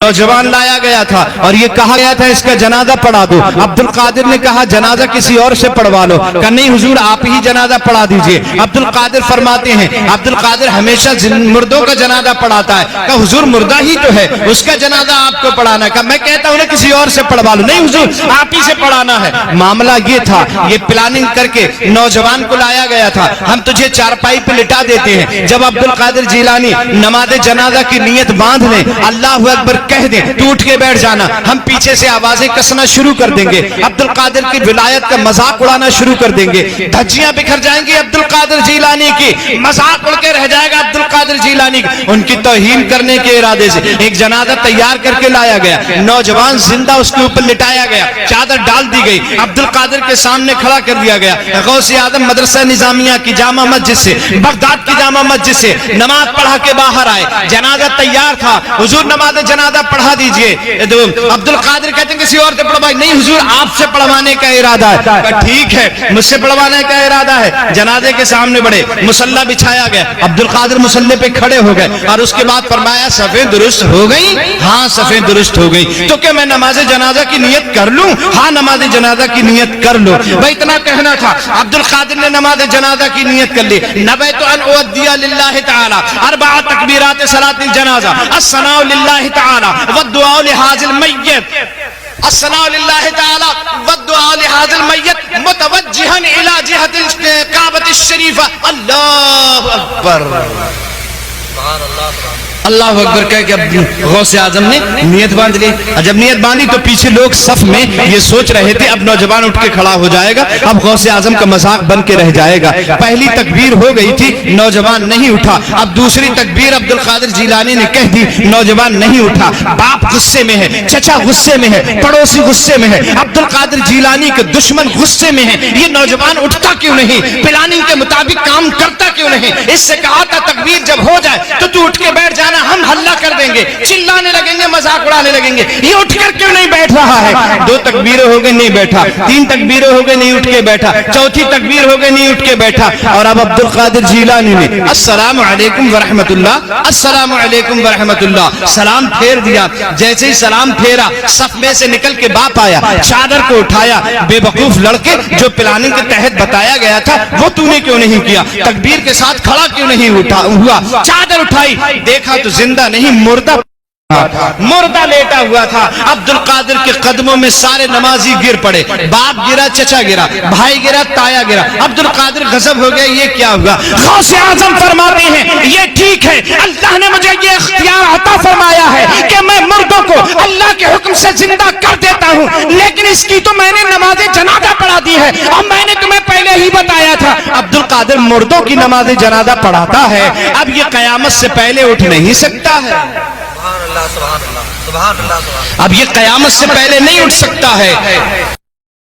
नौजवान लाया गया था और ये कहा गया था इसका जनाजा पढ़ा दो। अब्दुल कादिर ने कहा जनाजा किसी और से पढ़वा लो। कहा नहीं हुजूर आप ही जनाजा पढ़ा दीजिए। अब्दुल कादिर फरमाते हैं अब्दुल कादिर हमेशा मुर्दों का जनाजा पढ़ाता है। कहा हुजूर मुर्दा ही तो है उसका जनाजा आपको पढ़ाना। कहा मैं कहता हूं ना किसी और से पढ़वा लो। नहीं हुजूर आप ही से पढ़ाना है। मामला ये था, ये प्लानिंग करके नौजवान को लाया गया था। हम तुझे चारपाई पे लिटा देते हैं। जब अब्दुल कादिर जिलानी नमाज जनाजा की नियत बांध लें, अल्लाह अकबर कह दे तू उठ के बैठ जाना, हम पीछे से आवाजें कसना शुरू कर देंगे। अब्दुल कादिर की विलायत का मजाक उड़ाना शुरू कर देंगे। धज्जियां बिखर जाएंगी अब्दुल कादिर जिलानी की, मजाक उड़ के रह जाएगा अब्दुल कादिर जिलानी। उनकी तौहीन करने के इरादे से एक जनाजा तैयार करके लाया गया। नौजवान जिंदा उसके ऊपर लिटाया गया, चादर डाल दी गई, अब्दुल कादिर के सामने खड़ा कर दिया गया। गौसे आदम मदरसा निजामिया की जामा मस्जिद से, बगदाद की जामा मस्जिद से नमाज पढ़ा के बाहर आए। जनाजा तैयार था। हुजूर नमाज जनाजा पढ़ा दीजिए। अब्दुल कादिर कहते हैं किसी और से पढ़वाई। नहीं हुजूर आपसे पढ़वाने का इरादा है। ठीक है मुझसे पढ़वाने का इरादा है। जनाजे के सामने बढ़े, मुसल्ला बिछाया गया। अब्दुल कादिर मुसल्ले पे खड़े हो गए और उसके बाद फरमाया सफे दुरुस्त हो गई? हाँ सफे दुरुस्त हो गई। तो क्या मैं नमाज जनाजा की नियत कर लूं? हाँ नमाज जनाजा की नियत कर लो। भाई इतना कहना था। अब्दुल कादिर ने नमाज जनाजा की नियत कर ली। नबैतु अन उअद्दिया लिल्लाहि तआला अरबअ तकबीरात सलातिल जनाजा अस्सलाउ लिल्लाहि तआला वद्दुआ लिहाजिल मय्यत अस्सलाउ लिल्लाहि तआला वद्दुआ लिहाजिल मय्यत मुतवज्जिहन इला जिहतिल काबतिश शरीफा। अल्लाहु अकबर अल्लाह अकबर कह के गौसे आजम ने नियत बांध ली। जब नियत बांधी तो पीछे लोग सफ में ये सोच रहे थे अब नौजवान उठ के खड़ा हो जाएगा, अब गौसे आजम का मजाक बन के रह जाएगा। पहली तकबीर हो गई थी, नौजवान नहीं उठा। अब दूसरी तकबीर अब्दुल कादिर जिलानी ने कह दी, नौजवान नहीं उठा। बाप गुस्से में है, चचा गुस्से में है, पड़ोसी गुस्से में है, अब्दुल कादिर जिलानी के दुश्मन गुस्से में है। ये नौजवान उठता क्यों नहीं? प्लानिंग के मुताबिक काम करता क्यों नहीं? इससे कहा था तकबीर जब हो जाए तो तू उठ के बैठ जाना, हम हल्ला कर देंगे, चिल्लाने लगेंगे, मजाक उड़ाने लगेंगे। ये उठकर क्यों नहीं बैठ रहा है? दो तकबीरें हो गई नहीं बैठा, तीन तकबीरें हो गई नहीं उठ के बैठा, चौथी तकबीर हो गई नहीं उठ के बैठा। और अब अब्दुल कादिर जिलानी ने अस्सलामु अलैकुम व रहमतुल्लाह, अस्सलामु अलैकुम व रहमतुल्लाह सलाम फेर दिया। जैसे ही सलाम फेरा सफ में से निकल के बाप आया, चादर को उठाया। बेवकूफ लड़के, जो प्लानिंग के तहत बताया गया था वो तूने क्यों नहीं किया? तकबीर के साथ खड़ा क्यों नहीं हुआ? चादर उठाई, देखा तो जिंदा नहीं मुर्दा लेटा हुआ था। अब्दुल कादिर के कदमों में सारे नमाजी गिर पड़े। बाप गिरा, चचा गिरा, भाई गिरा, ताया गिरा। अब्दुल कादिर गजब हो गया, ये क्या हुआ? गौसे आजम फरमाते हैं ये ठीक है, अल्लाह ने मुझे ये इख्तियार अता फरमाया है कि मैं मुर्दों को अल्लाह के हुक्म से जिंदा कर देता हूँ, लेकिन इसकी तो मैंने नमाज जनाजा पढ़ा दी है और मैंने तुम्हें पहले ही बताया था। अब्दुल कादिर मुर्दों की नमाज जनाजा पढ़ाता है, अब ये कयामत से पहले उठ नहीं सकता है। अब ये कयामत से पहले नहीं उठ सकता है।